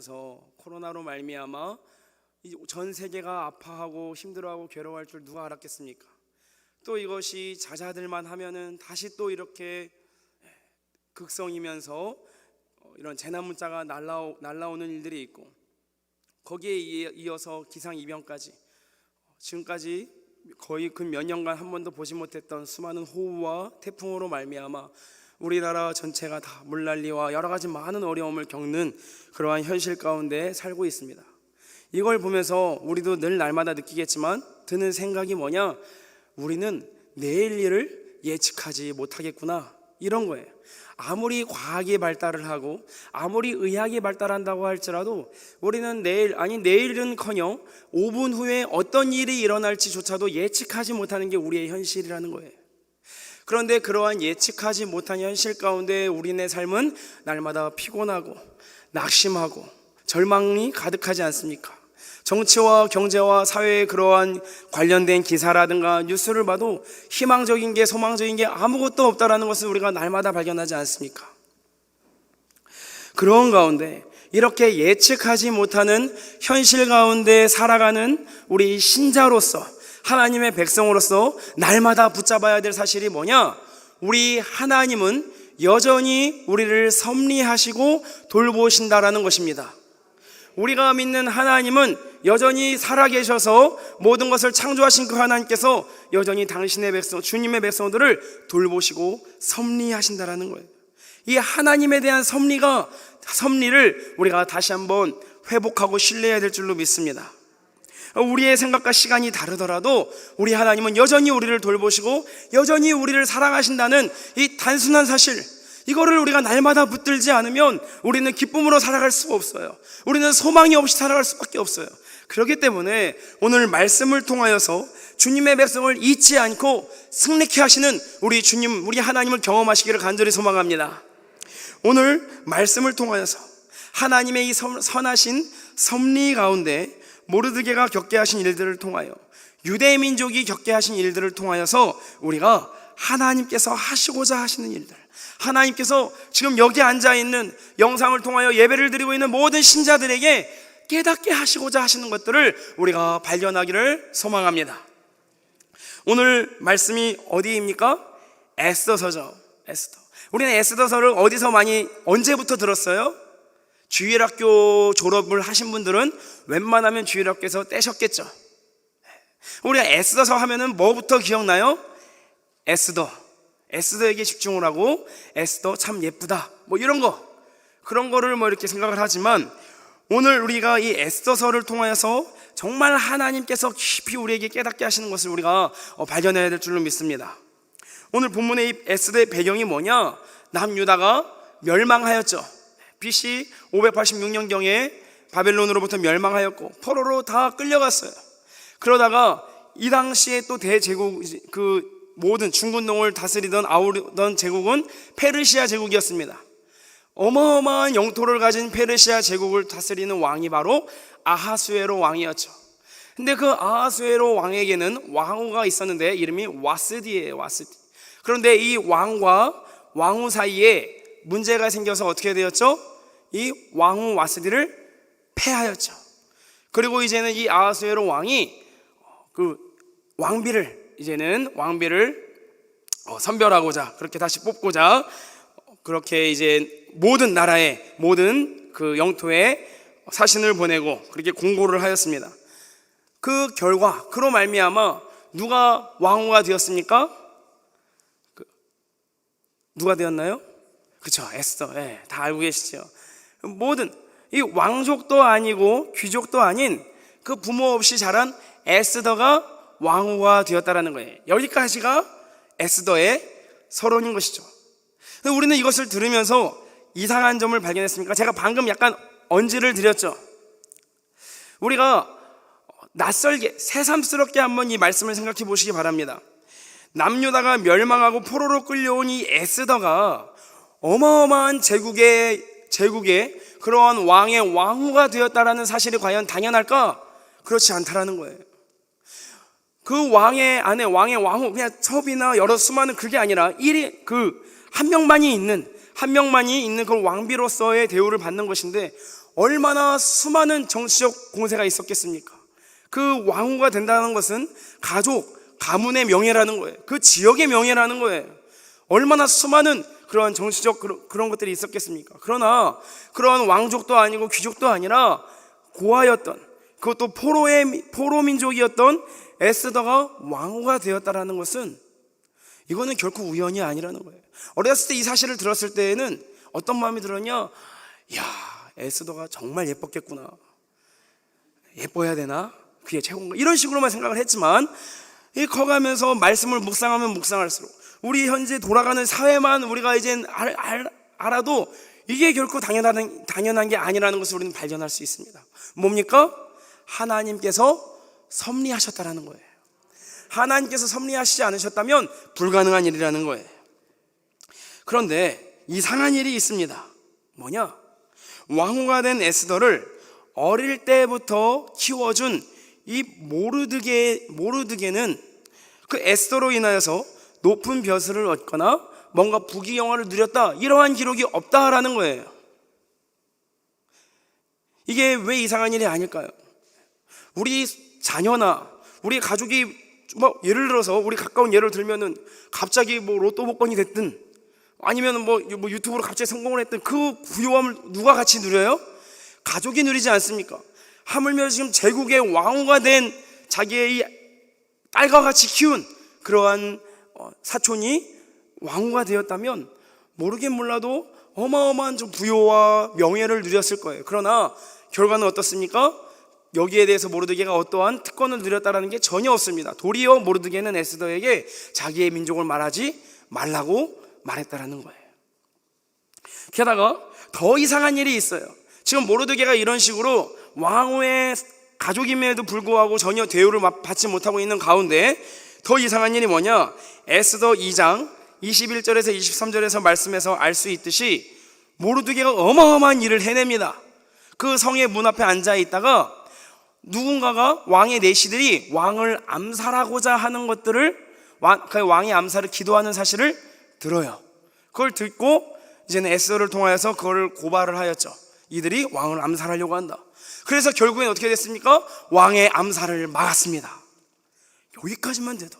그래서 코로나로 말미암아 전 세계가 아파하고 힘들어하고 괴로워할 줄 누가 알았겠습니까? 또 이것이 자자들만 하면은 다시 또 이렇게 극성이면서 이런 재난 문자가 날라오는 일들이 있고, 거기에 이어서 기상이변까지, 지금까지 거의 그 몇 년간 한 번도 보지 못했던 수많은 호우와 태풍으로 말미암아 우리나라 전체가 다 물난리와 여러 가지 많은 어려움을 겪는 그러한 현실 가운데 살고 있습니다. 이걸 보면서 우리도 늘 날마다 느끼겠지만 드는 생각이 뭐냐? 우리는 내일 일을 예측하지 못하겠구나, 이런 거예요. 아무리 과학이 발달을 하고 아무리 의학이 발달한다고 할지라도 우리는 내일은커녕 5분 후에 어떤 일이 일어날지조차도 예측하지 못하는 게 우리의 현실이라는 거예요. 그런데 그러한 예측하지 못한 현실 가운데 우리네 삶은 날마다 피곤하고 낙심하고 절망이 가득하지 않습니까? 정치와 경제와 사회에 그러한 관련된 기사라든가 뉴스를 봐도 희망적인 게, 소망적인 게 아무것도 없다라는 것을 우리가 날마다 발견하지 않습니까? 그런 가운데 이렇게 예측하지 못하는 현실 가운데 살아가는 우리 신자로서, 하나님의 백성으로서 날마다 붙잡아야 될 사실이 뭐냐? 우리 하나님은 여전히 우리를 섭리하시고 돌보신다라는 것입니다. 우리가 믿는 하나님은 여전히 살아계셔서 모든 것을 창조하신 그 하나님께서 여전히 당신의 백성, 주님의 백성들을 돌보시고 섭리하신다라는 거예요. 이 하나님에 대한 섭리를 우리가 다시 한번 회복하고 신뢰해야 될 줄로 믿습니다. 우리의 생각과 시간이 다르더라도 우리 하나님은 여전히 우리를 돌보시고 여전히 우리를 사랑하신다는 이 단순한 사실, 이거를 우리가 날마다 붙들지 않으면 우리는 기쁨으로 살아갈 수가 없어요. 우리는 소망이 없이 살아갈 수밖에 없어요. 그렇기 때문에 오늘 말씀을 통하여서 주님의 백성을 잊지 않고 승리케 하시는 우리 주님, 우리 하나님을 경험하시기를 간절히 소망합니다. 오늘 말씀을 통하여서 하나님의 이 선하신 섭리 가운데 모르드게가 겪게 하신 일들을 통하여, 유대 민족이 겪게 하신 일들을 통하여서 우리가 하나님께서 하시고자 하시는 일들, 하나님께서 지금 여기 앉아있는, 영상을 통하여 예배를 드리고 있는 모든 신자들에게 깨닫게 하시고자 하시는 것들을 우리가 발견하기를 소망합니다. 오늘 말씀이 어디입니까? 에스더서죠. 에스더. 우리는 에스더서를 언제부터 들었어요? 주일학교 졸업을 하신 분들은 웬만하면 주일학교에서 떼셨겠죠. 우리가 에스더서 하면은 뭐부터 기억나요? 에스더에게 집중을 하고, 에스더 참 예쁘다, 이런 거, 그런 거를 이렇게 생각을 하지만, 오늘 우리가 이 에스더서를 통하여서 정말 하나님께서 깊이 우리에게 깨닫게 하시는 것을 우리가 발견해야 될 줄로 믿습니다. 오늘 본문의 이 에스더의 배경이 뭐냐? 남유다가 멸망하였죠. BC 586년경에 바벨론으로부터 멸망하였고 포로로 다 끌려갔어요. 그러다가 이 당시에 또 대제국, 모든 중근동을 다스리던 아우르던 제국은 페르시아 제국이었습니다. 어마어마한 영토를 가진 페르시아 제국을 다스리는 왕이 바로 아하수에로 왕이었죠. 근데 그 아하수에로 왕에게는 왕후가 있었는데 이름이 와스디예요. 와스디. 그런데 이 왕과 왕후 사이에 문제가 생겨서 어떻게 되었죠? 이 왕후 와스디를 폐하였죠. 그리고 이제는 이 아하수에로 왕이 왕비를 선별하고자, 그렇게 다시 뽑고자, 그렇게 이제 모든 나라에, 모든 그 영토에 사신을 보내고 그렇게 공고를 하였습니다. 그 결과, 그로 말미암아 누가 왕후가 되었습니까? 누가 되었나요? 그쵸, 에스더. 다 알고 계시죠. 모든 이 왕족도 아니고 귀족도 아닌 그 부모 없이 자란 에스더가 왕후가 되었다라는 거예요. 여기까지가 에스더의 서론인 것이죠. 우리는 이것을 들으면서 이상한 점을 발견했습니까? 제가 방금 약간 언지를 드렸죠. 우리가 낯설게, 새삼스럽게 한번 이 말씀을 생각해 보시기 바랍니다. 남유다가 멸망하고 포로로 끌려온 이 에스더가 어마어마한 제국의 그러한 왕의 왕후가 되었다라는 사실이 과연 당연할까? 그렇지 않다라는 거예요. 그 왕의 아내, 왕의 왕후, 그냥 첩이나 여러 수많은 그게 아니라 한 명만이 있는 그 왕비로서의 대우를 받는 것인데 얼마나 수많은 정치적 공세가 있었겠습니까? 그 왕후가 된다는 것은 가족, 가문의 명예라는 거예요. 그 지역의 명예라는 거예요. 얼마나 수많은 그런 정치적 그런 것들이 있었겠습니까? 그러나 그런 왕족도 아니고 귀족도 아니라 고아였던, 그것도 포로민족이었던 에스더가 왕후가 되었다라는 것은 이거는 결코 우연이 아니라는 거예요. 어렸을 때 이 사실을 들었을 때에는 어떤 마음이 들었냐? 야, 에스더가 정말 예뻤겠구나. 예뻐야 되나? 그게 최고인가? 이런 식으로만 생각을 했지만, 이 커가면서 말씀을 묵상하면 묵상할수록 우리 현재 돌아가는 사회만 우리가 이제 알아도 이게 결코 당연한 게 아니라는 것을 우리는 발견할 수 있습니다. 뭡니까? 하나님께서 섭리하셨다라는 거예요. 하나님께서 섭리하시지 않으셨다면 불가능한 일이라는 거예요. 그런데 이상한 일이 있습니다. 뭐냐? 왕후가 된 에스더를 어릴 때부터 키워준 이 모르드게는 그 에스더로 인하여서 높은 벼슬을 얻거나 뭔가 부귀영화를 누렸다, 이러한 기록이 없다라는 거예요. 이게 왜 이상한 일이 아닐까요? 우리 자녀나 우리 가족이 예를 들어서 우리 가까운 예를 들면은 갑자기 로또 복권이 됐든 아니면 유튜브로 갑자기 성공을 했든 그 부유함을 누가 같이 누려요? 가족이 누리지 않습니까? 하물며 지금 제국의 왕후가 된 자기의 딸과 같이 키운 그러한 사촌이 왕후가 되었다면 모르긴 몰라도 어마어마한 좀 부요와 명예를 누렸을 거예요. 그러나 결과는 어떻습니까? 여기에 대해서 모르드게가 어떠한 특권을 누렸다는 게 전혀 없습니다. 도리어 모르드게는 에스더에게 자기의 민족을 말하지 말라고 말했다라는 거예요. 게다가 더 이상한 일이 있어요. 지금 모르드게가 이런 식으로 왕후의 가족임에도 불구하고 전혀 대우를 받지 못하고 있는 가운데 더 이상한 일이 뭐냐? 에스더 2장 21절에서 23절에서 말씀에서 알 수 있듯이 모르드게가 어마어마한 일을 해냅니다. 그 성의 문 앞에 앉아 있다가 누군가가 왕의 내시들이 왕을 암살하고자 하는 것들을, 그 왕의 암살을 기도하는 사실을 들어요. 그걸 듣고 이제는 에스더를 통하여서 그걸 고발을 하였죠. 이들이 왕을 암살하려고 한다. 그래서 결국엔 어떻게 됐습니까? 왕의 암살을 막았습니다. 여기까지만 돼도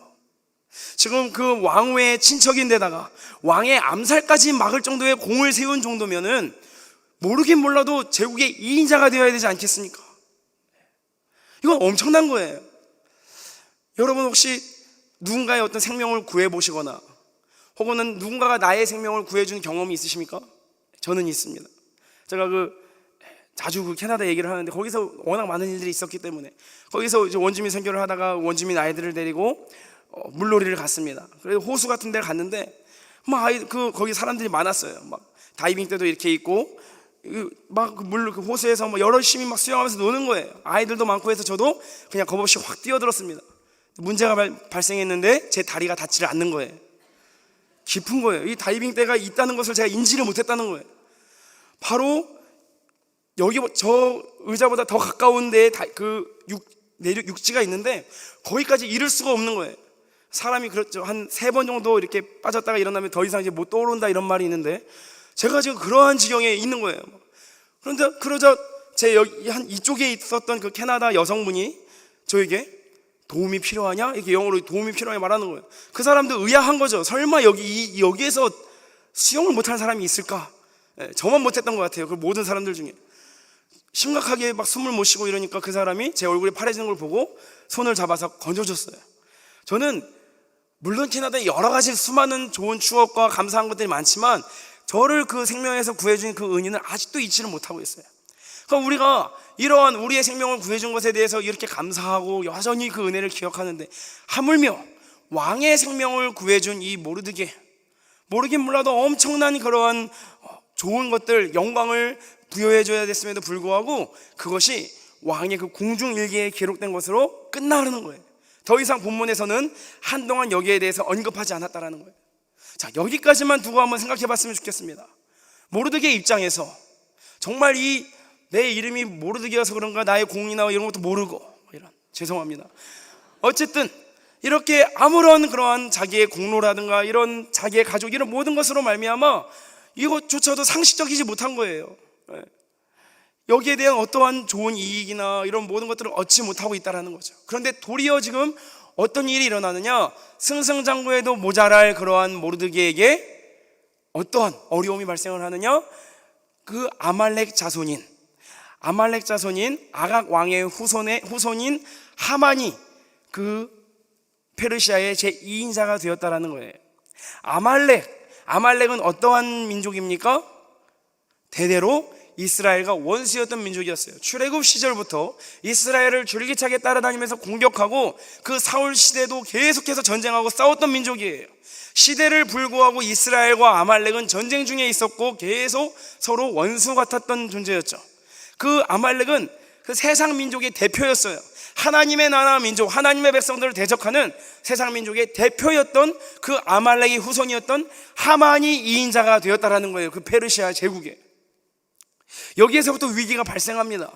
지금 그 왕후의 친척인데다가 왕의 암살까지 막을 정도의 공을 세운 정도면은 모르긴 몰라도 제국의 2인자가 되어야 되지 않겠습니까? 이건 엄청난 거예요. 여러분 혹시 누군가의 어떤 생명을 구해보시거나 혹은 누군가가 나의 생명을 구해준 경험이 있으십니까? 저는 있습니다. 제가 자주 캐나다 얘기를 하는데 거기서 워낙 많은 일들이 있었기 때문에 거기서 이제 원주민 선교를 하다가 원주민 아이들을 데리고 물놀이를 갔습니다. 그래서 호수 같은 데 갔는데 거기 사람들이 많았어요. 다이빙 때도 이렇게 있고 그 호수에서 열심히 수영하면서 노는 거예요. 아이들도 많고 해서 저도 그냥 겁없이 확 뛰어들었습니다. 문제가 발생했는데 제 다리가 닿지를 않는 거예요. 깊은 거예요. 이 다이빙 때가 있다는 것을 제가 인지를 못했다는 거예요. 바로 여기 저 의자보다 더 가까운 데에 육지가 있는데 거기까지 이를 수가 없는 거예요. 사람이 그렇죠. 한 3번 정도 이렇게 빠졌다가 일어나면 더 이상 이제 못 떠오른다 이런 말이 있는데 제가 지금 그러한 지경에 있는 거예요. 그런데 그러자 제 이쪽에 있었던 그 캐나다 여성분이 저에게 도움이 필요하냐? 이렇게 영어로 도움이 필요하냐 말하는 거예요. 그 사람도 의아한 거죠. 설마 여기에서 수영을 못하는 사람이 있을까? 저만 못했던 것 같아요. 그 모든 사람들 중에. 심각하게 숨을 못 쉬고 이러니까 그 사람이 제 얼굴이 파래지는 걸 보고 손을 잡아서 건져줬어요. 저는 물론 캐나다에 여러 가지 수많은 좋은 추억과 감사한 것들이 많지만 저를 그 생명에서 구해준 그 은인을 아직도 잊지를 못하고 있어요. 그러니까 우리가 이러한 우리의 생명을 구해준 것에 대해서 이렇게 감사하고 여전히 그 은혜를 기억하는데 하물며 왕의 생명을 구해준 이 모르긴 몰라도 엄청난 그러한 좋은 것들, 영광을 부여해줘야 됐음에도 불구하고 그것이 왕의 그 궁중일기에 기록된 것으로 끝나는 거예요. 더 이상 본문에서는 한동안 여기에 대해서 언급하지 않았다라는 거예요. 자, 여기까지만 두고 한번 생각해 봤으면 좋겠습니다. 모르드게 입장에서 정말 내 이름이 모르드게여서 그런가 나의 공이나 이런 것도 모르고 죄송합니다. 어쨌든 이렇게 아무런 그러한 자기의 공로라든가 이런 자기의 가족 이런 모든 것으로 말미암아 이것조차도 상식적이지 못한 거예요. 여기에 대한 어떠한 좋은 이익이나 이런 모든 것들을 얻지 못하고 있다는 거죠. 그런데 도리어 지금 어떤 일이 일어나느냐, 승승장구에도 모자랄 그러한 모르드게에게 어떠한 어려움이 발생을 하느냐, 그 아말렉 자손인 아각 왕의 후손인 하만이 그 페르시아의 제2인자가 되었다라는 거예요. 아말렉은 어떠한 민족입니까? 대대로 이스라엘과 원수였던 민족이었어요. 출애굽 시절부터 이스라엘을 줄기차게 따라다니면서 공격하고 그 사울 시대도 계속해서 전쟁하고 싸웠던 민족이에요. 시대를 불구하고 이스라엘과 아말렉은 전쟁 중에 있었고 계속 서로 원수 같았던 존재였죠. 그 아말렉은 그 세상 민족의 대표였어요. 하나님의 나라 민족, 하나님의 백성들을 대적하는 세상 민족의 대표였던 그 아말렉의 후손이었던 하만이 2인자가 되었다라는 거예요. 그 페르시아 제국에. 여기에서부터 위기가 발생합니다.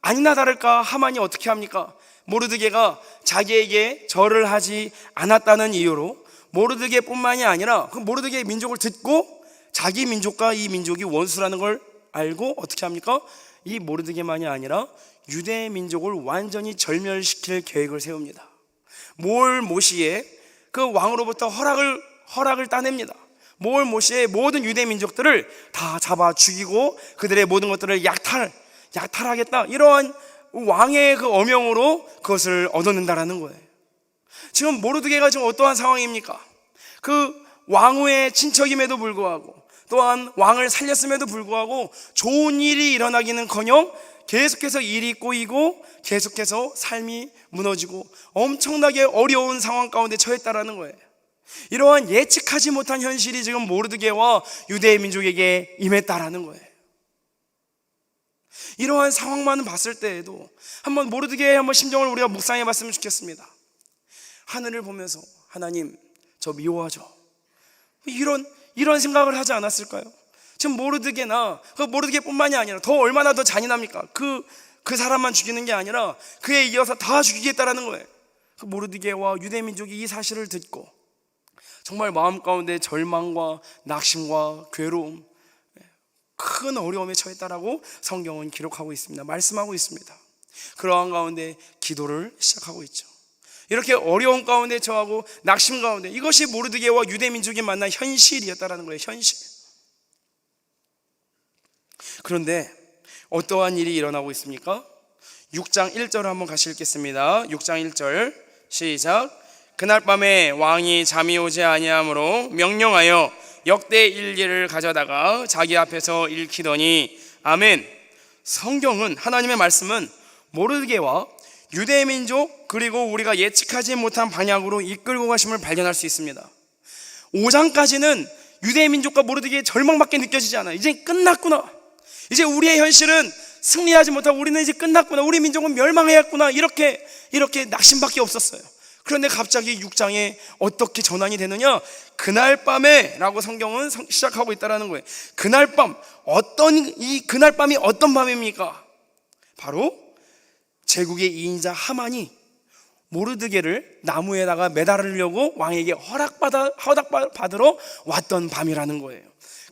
아니나 다를까 하만이 어떻게 합니까? 모르드게가 자기에게 절을 하지 않았다는 이유로 모르드게뿐만이 아니라 그 모르드게의 민족을 듣고 자기 민족과 이 민족이 원수라는 걸 알고 어떻게 합니까? 이 모르드게만이 아니라 유대 민족을 완전히 절멸시킬 계획을 세웁니다. 모시에 그 왕으로부터 허락을 따냅니다. 모시의 모든 유대 민족들을 다 잡아 죽이고 그들의 모든 것들을 약탈하겠다, 이러한 왕의 그 어명으로 그것을 얻어낸다라는 거예요. 지금 모르드게가 지금 어떠한 상황입니까? 그 왕후의 친척임에도 불구하고 또한 왕을 살렸음에도 불구하고 좋은 일이 일어나기는커녕 계속해서 일이 꼬이고 계속해서 삶이 무너지고 엄청나게 어려운 상황 가운데 처했다라는 거예요. 이러한 예측하지 못한 현실이 지금 모르드게와 유대 민족에게 임했다라는 거예요. 이러한 상황만 봤을 때에도 한번 모르드게의 한번 심정을 우리가 묵상해 봤으면 좋겠습니다. 하늘을 보면서 하나님, 저 미워하죠, 이런 생각을 하지 않았을까요? 지금 모르드게나 그 모르드게뿐만이 아니라 더 얼마나 더 잔인합니까? 그 사람만 죽이는 게 아니라 그에 이어서 다 죽이겠다라는 거예요. 그 모르드게와 유대 민족이 이 사실을 듣고 정말 마음 가운데 절망과 낙심과 괴로움, 큰 어려움에 처했다라고 성경은 기록하고 있습니다. 말씀하고 있습니다. 그러한 가운데 기도를 시작하고 있죠. 이렇게 어려움 가운데 처하고 낙심 가운데, 이것이 모르드게와 유대 민족이 만난 현실이었다라는 거예요. 현실. 그런데 어떠한 일이 일어나고 있습니까? 6장 1절을 한번 같이 읽겠습니다. 6장 1절 시작. 그날 밤에 왕이 잠이 오지 아니하므로 명령하여 역대 일기를 가져다가 자기 앞에서 읽히더니. 아멘. 성경은, 하나님의 말씀은 모르드게와 유대 민족 그리고 우리가 예측하지 못한 방향으로 이끌고 가심을 발견할 수 있습니다. 5장까지는 유대 민족과 모르드게의 절망밖에 느껴지지 않아요. 이제 끝났구나, 이제 우리의 현실은 승리하지 못하고 우리는 이제 끝났구나, 우리 민족은 멸망해야겠구나, 이렇게 낙심밖에 없었어요. 그런데 갑자기 6장에 어떻게 전환이 되느냐? 그날 밤에 라고 성경은 시작하고 있다는 거예요. 그날 밤, 그날 밤이 어떤 밤입니까? 바로 제국의 2인자 하만이 모르드게를 나무에다가 매달으려고 왕에게 허락받으러 왔던 밤이라는 거예요.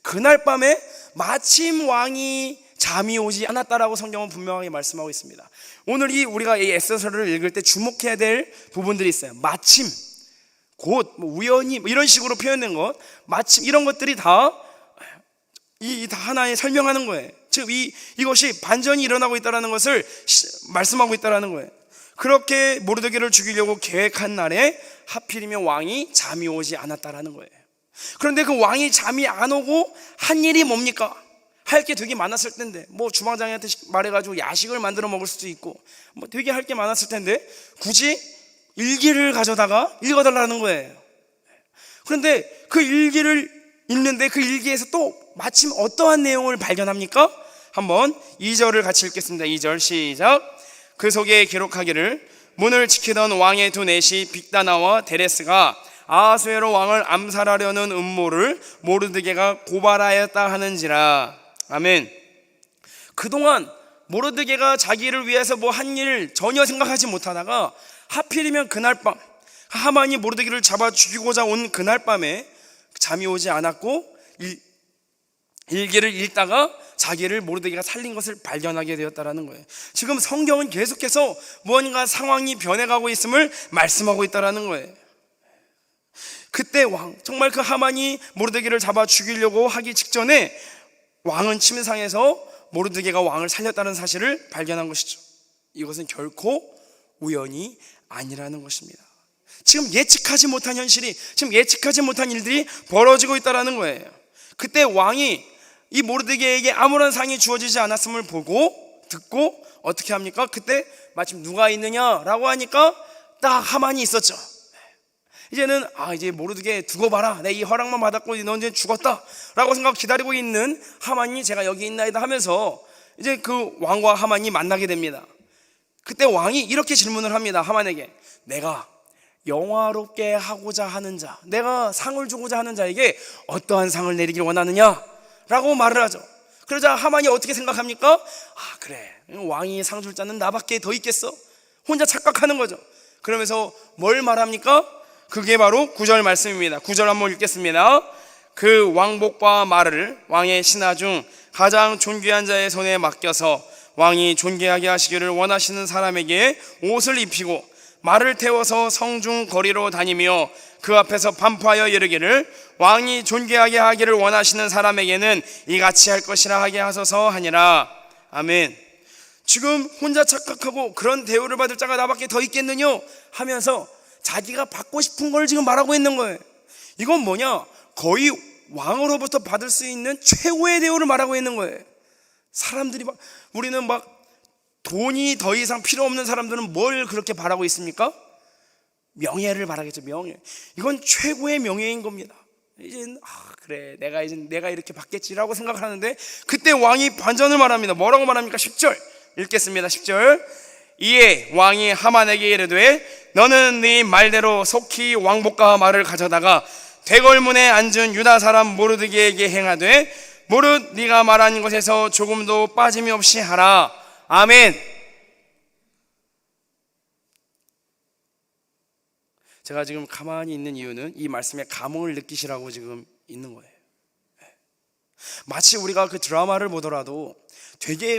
그날 밤에 마침 왕이 잠이 오지 않았다라고 성경은 분명하게 말씀하고 있습니다. 오늘 우리가 이 에스더서를 읽을 때 주목해야 될 부분들이 있어요. 마침, 곧, 우연히, 이런 식으로 표현된 것, 마침, 이런 것들이 다 하나의 설명하는 거예요. 즉 이것이 반전이 일어나고 있다는 것을 말씀하고 있다는 거예요. 그렇게 모르드게를 죽이려고 계획한 날에 하필이면 왕이 잠이 오지 않았다는 거예요. 그런데 그 왕이 잠이 안 오고 한 일이 뭡니까? 할 게 되게 많았을 텐데, 주방장한테 말해가지고 야식을 만들어 먹을 수도 있고 되게 할 게 많았을 텐데 굳이 일기를 가져다가 읽어달라는 거예요. 그런데 그 일기를 읽는데 그 일기에서 또 마침 어떠한 내용을 발견합니까? 한번 2절을 같이 읽겠습니다. 2절 시작. 그 속에 기록하기를 문을 지키던 왕의 두 넷이 빅다나와 데레스가 아하수에로 왕을 암살하려는 음모를 모르드게가 고발하였다 하는지라. 아멘. 그동안 모르드게가 자기를 위해서 한 일 전혀 생각하지 못하다가 하필이면 그날 밤 하만이 모르드게를 잡아 죽이고자 온 그날 밤에 잠이 오지 않았고 일기를 읽다가 자기를 모르드게가 살린 것을 발견하게 되었다라는 거예요. 지금 성경은 계속해서 무언가 상황이 변해가고 있음을 말씀하고 있다라는 거예요. 그때 정말 그 하만이 모르드게를 잡아 죽이려고 하기 직전에 왕은 침상에서 모르드게가 왕을 살렸다는 사실을 발견한 것이죠. 이것은 결코 우연이 아니라는 것입니다. 지금 예측하지 못한 현실이, 지금 예측하지 못한 일들이 벌어지고 있다는 거예요. 그때 왕이 이 모르드게에게 아무런 상이 주어지지 않았음을 보고 듣고 어떻게 합니까? 그때 마침 누가 있느냐라고 하니까 딱 하만이 있었죠. 이제는 이제 모르드게 두고 봐라, 내 이 허락만 받았고 넌 이제 죽었다 라고 생각하고 기다리고 있는 하만이 제가 여기 있나이다 하면서 이제 그 왕과 하만이 만나게 됩니다. 그때 왕이 이렇게 질문을 합니다. 하만에게, 내가 영화롭게 하고자 하는 자, 내가 상을 주고자 하는 자에게 어떠한 상을 내리길 원하느냐 라고 말을 하죠. 그러자 하만이 어떻게 생각합니까? 그래, 왕이 상 줄 자는 나밖에 더 있겠어? 혼자 착각하는 거죠. 그러면서 뭘 말합니까? 그게 바로 9절 말씀입니다. 9절 한번 읽겠습니다. 그 왕복과 말을 왕의 신하 중 가장 존귀한 자의 손에 맡겨서 왕이 존귀하게 하시기를 원하시는 사람에게 옷을 입히고 말을 태워서 성중 거리로 다니며 그 앞에서 반포하여 이르기를 왕이 존귀하게 하기를 원하시는 사람에게는 이같이 할 것이라 하게 하소서 하니라. 아멘. 지금 혼자 착각하고 그런 대우를 받을 자가 나밖에 더 있겠느냐 하면서 자기가 받고 싶은 걸 지금 말하고 있는 거예요. 이건 뭐냐? 거의 왕으로부터 받을 수 있는 최고의 대우를 말하고 있는 거예요. 사람들이 우리는 돈이 더 이상 필요 없는 사람들은 뭘 그렇게 바라고 있습니까? 명예를 바라겠죠. 명예. 이건 최고의 명예인 겁니다. 이젠 그래, 내가 이렇게 받겠지라고 생각을 하는데 그때 왕이 반전을 말합니다. 뭐라고 말합니까? 10절 읽겠습니다. 10절. 이에 왕이 하만에게 이르되 너는 네 말대로 속히 왕복과 말을 가져다가 대궐문에 앉은 유다 사람 모르드게에게 행하되 무릇 네가 말한 것에서 조금도 빠짐이 없이 하라. 아멘. 제가 지금 가만히 있는 이유는 이 말씀에 감흥을 느끼시라고 지금 있는 거예요. 마치 우리가 그 드라마를 보더라도 되게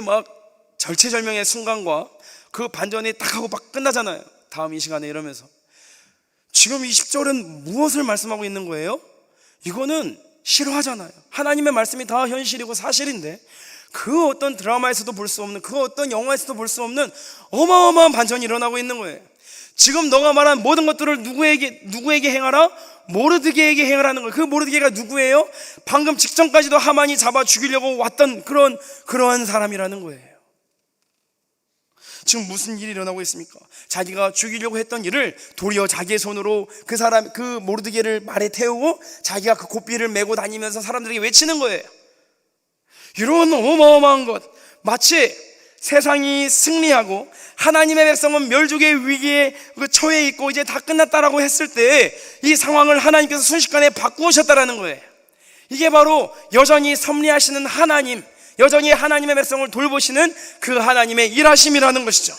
절체절명의 순간과 그 반전이 딱 하고 끝나잖아요. 다음 이 시간에 이러면서 지금 이 10절은 무엇을 말씀하고 있는 거예요? 이거는 실화잖아요. 하나님의 말씀이 다 현실이고 사실인데 그 어떤 드라마에서도 볼 수 없는, 그 어떤 영화에서도 볼 수 없는 어마어마한 반전이 일어나고 있는 거예요. 지금 너가 말한 모든 것들을 누구에게 행하라? 모르드게에게 행하라는 거예요. 그 모르드게가 누구예요? 방금 직전까지도 하만이 잡아 죽이려고 왔던 그러한 사람이라는 거예요. 지금 무슨 일이 일어나고 있습니까? 자기가 죽이려고 했던 일을 도리어 자기의 손으로 그 모르드게를 말에 태우고 자기가 그 고삐를 메고 다니면서 사람들에게 외치는 거예요. 이런 어마어마한 것, 마치 세상이 승리하고 하나님의 백성은 멸족의 위기에 처해 있고 이제 다 끝났다라고 했을 때 이 상황을 하나님께서 순식간에 바꾸셨다라는 거예요. 이게 바로 여전히 섭리하시는 하나님, 여전히 하나님의 백성을 돌보시는 그 하나님의 일하심이라는 것이죠.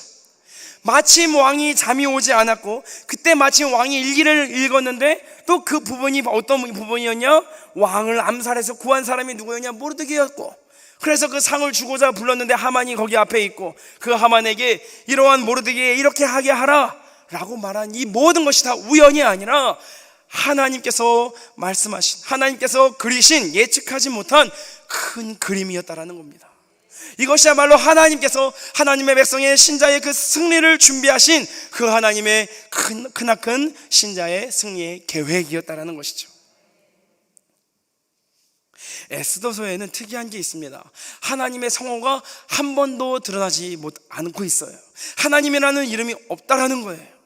마침 왕이 잠이 오지 않았고 그때 마침 왕이 일기를 읽었는데 또 그 부분이 어떤 부분이었냐? 왕을 암살해서 구한 사람이 누구였냐? 모르드게였고, 그래서 그 상을 주고자 불렀는데 하만이 거기 앞에 있고 그 하만에게 이러한 모르드게에 이렇게 하게 하라 라고 말한 이 모든 것이 다 우연이 아니라 하나님께서 말씀하신, 하나님께서 그리신 예측하지 못한 큰 그림이었다라는 겁니다. 이것이야말로 하나님께서 하나님의 백성의 신자의 그 승리를 준비하신 그 하나님의 크나큰 신자의 승리의 계획이었다라는 것이죠. 에스더서에는 특이한 게 있습니다. 하나님의 성호가 한 번도 드러나지 않고 있어요. 하나님이라는 이름이 없다라는 거예요.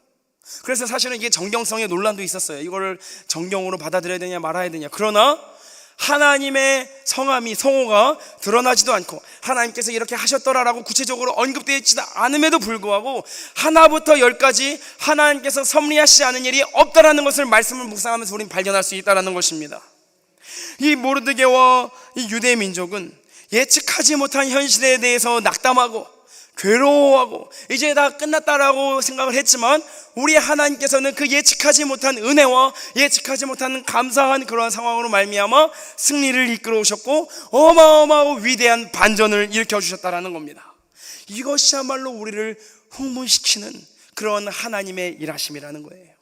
그래서 사실은 이게 정경성의 논란도 있었어요. 이거를 정경으로 받아들여야 되냐 말아야 되냐. 그러나 하나님의 성호가 드러나지도 않고 하나님께서 이렇게 하셨더라라고 구체적으로 언급되어 있지 않음에도 불구하고 하나부터 열까지 하나님께서 섭리하시지 않은 일이 없다라는 것을 말씀을 묵상하면서 우리는 발견할 수 있다라는 것입니다. 이 모르드게와 이 유대 민족은 예측하지 못한 현실에 대해서 낙담하고 괴로워하고 이제 다 끝났다라고 생각을 했지만, 우리 하나님께서는 그 예측하지 못한 은혜와 예측하지 못한 감사한 그러한 상황으로 말미암아 승리를 이끌어 오셨고 어마어마하고 위대한 반전을 일으켜 주셨다라는 겁니다. 이것이야말로 우리를 흥분시키는 그런 하나님의 일하심이라는 거예요.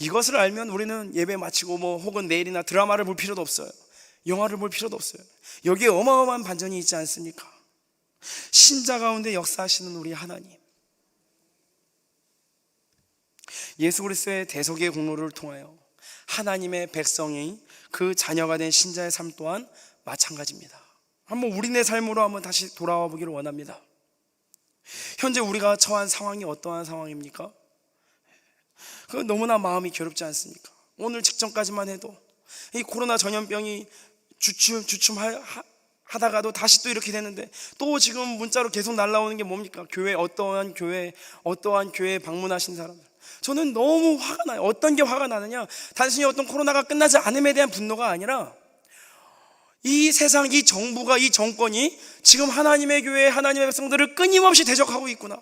이것을 알면 우리는 예배 마치고 혹은 내일이나 드라마를 볼 필요도 없어요. 영화를 볼 필요도 없어요. 여기에 어마어마한 반전이 있지 않습니까? 신자 가운데 역사하시는 우리 하나님, 예수 그리스도의 대속의 공로를 통하여 하나님의 백성이 그 자녀가 된 신자의 삶 또한 마찬가지입니다. 한번 우리네 삶으로 한번 다시 돌아와 보기를 원합니다. 현재 우리가 처한 상황이 어떠한 상황입니까? 너무나 마음이 괴롭지 않습니까? 오늘 직전까지만 해도 이 코로나 전염병이 주춤하다가도 다시 또 이렇게 되는데, 또 지금 문자로 계속 날라오는 게 뭡니까? 어떠한 교회에 방문하신 사람들. 저는 너무 화가 나요. 어떤 게 화가 나느냐, 단순히 어떤 코로나가 끝나지 않음에 대한 분노가 아니라 이 세상, 이 정부가, 이 정권이 지금 하나님의 교회, 하나님의 백성들을 끊임없이 대적하고 있구나.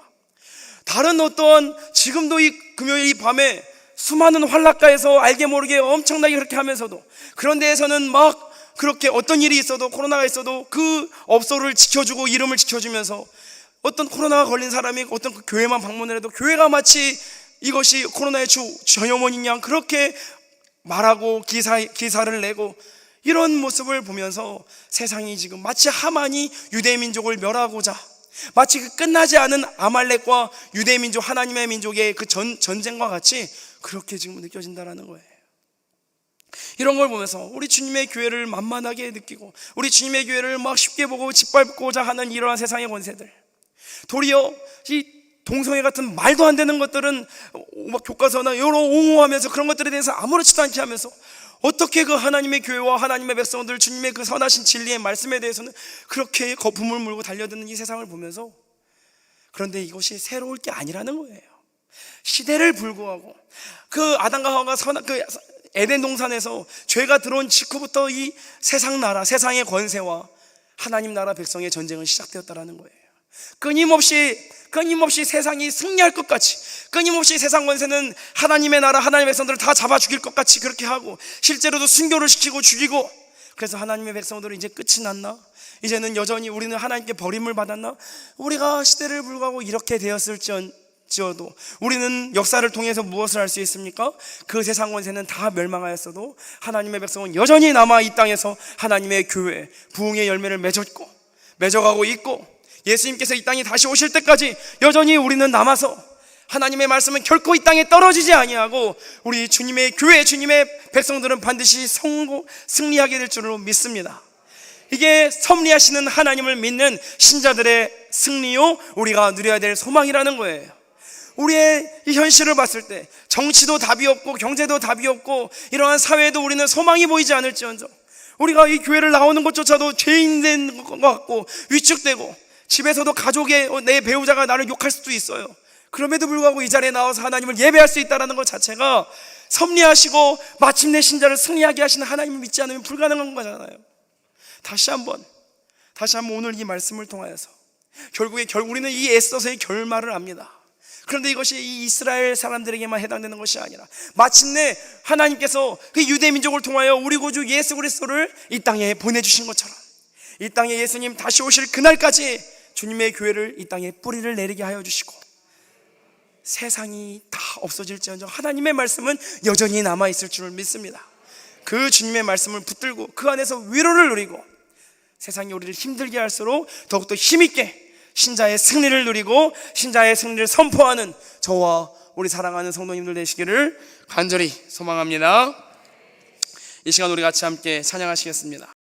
다른 어떠한, 지금도 이 금요일 이 밤에 수많은 환락가에서 알게 모르게 엄청나게 그렇게 하면서도, 그런 데에서는 막 그렇게 어떤 일이 있어도, 코로나가 있어도 그 업소를 지켜주고 이름을 지켜주면서, 어떤 코로나가 걸린 사람이 어떤 그 교회만 방문을 해도 교회가 마치 이것이 코로나의 전염원인 양 그렇게 말하고 기사를 내고, 이런 모습을 보면서 세상이 지금 마치 하만이 유대민족을 멸하고자, 마치 그 끝나지 않은 아말렉과 유대민족, 하나님의 민족의 그 전쟁과 같이 그렇게 지금 느껴진다라는 거예요. 이런 걸 보면서 우리 주님의 교회를 만만하게 느끼고, 우리 주님의 교회를 막 쉽게 보고 짓밟고자 하는 이러한 세상의 권세들, 도리어 이 동성애 같은 말도 안 되는 것들은 막 교과서나 이런 옹호하면서 그런 것들에 대해서 아무렇지도 않게 하면서, 어떻게 그 하나님의 교회와 하나님의 백성들, 주님의 그 선하신 진리의 말씀에 대해서는 그렇게 거품을 물고 달려드는 이 세상을 보면서, 그런데 이것이 새로울 게 아니라는 거예요. 시대를 불구하고 그 아담과 하와가 그 에덴 동산에서 죄가 들어온 직후부터 이 세상 나라, 세상의 권세와 하나님 나라 백성의 전쟁은 시작되었다라는 거예요. 끊임없이 세상이 승리할 것 같이, 끊임없이 세상 권세는 하나님의 나라, 하나님의 백성들을 다 잡아 죽일 것 같이 그렇게 하고, 실제로도 순교를 시키고 죽이고, 그래서 하나님의 백성들은 이제 끝이 났나? 이제는 여전히 우리는 하나님께 버림을 받았나? 우리가 시대를 불구하고 이렇게 되었을지어도 우리는 역사를 통해서 무엇을 할 수 있습니까? 그 세상 권세는 다 멸망하였어도 하나님의 백성은 여전히 남아 이 땅에서 하나님의 교회, 부흥의 열매를 맺어가고 있고, 예수님께서 이 땅에 다시 오실 때까지 여전히 우리는 남아서 하나님의 말씀은 결코 이 땅에 떨어지지 아니하고, 우리 주님의 교회, 주님의 백성들은 반드시 승리하게 될 줄로 믿습니다. 이게 섭리하시는 하나님을 믿는 신자들의 승리요, 우리가 누려야 될 소망이라는 거예요. 우리의 이 현실을 봤을 때 정치도 답이 없고 경제도 답이 없고 이러한 사회에도 우리는 소망이 보이지 않을지언정, 우리가 이 교회를 나오는 것조차도 죄인 된 것 같고 위축되고, 집에서도 가족의 내 배우자가 나를 욕할 수도 있어요. 그럼에도 불구하고 이 자리에 나와서 하나님을 예배할 수 있다는 것 자체가 섭리하시고 마침내 신자를 승리하게 하시는 하나님을 믿지 않으면 불가능한 거잖아요. 다시 한번 오늘 이 말씀을 통하여서 결국에 우리는 이 애써서의 결말을 압니다. 그런데 이것이 이 이스라엘 사람들에게만 해당되는 것이 아니라, 마침내 하나님께서 그 유대 민족을 통하여 우리 구주 예수 그리스도를 이 땅에 보내주신 것처럼, 이 땅에 예수님 다시 오실 그날까지 주님의 교회를 이 땅에 뿌리를 내리게 하여 주시고, 세상이 다 없어질지언정 하나님의 말씀은 여전히 남아있을 줄을 믿습니다. 그 주님의 말씀을 붙들고 그 안에서 위로를 누리고, 세상이 우리를 힘들게 할수록 더욱더 힘있게 신자의 승리를 누리고 신자의 승리를 선포하는 저와 우리 사랑하는 성도님들 되시기를 간절히 소망합니다. 이 시간 우리 같이 함께 찬양하시겠습니다.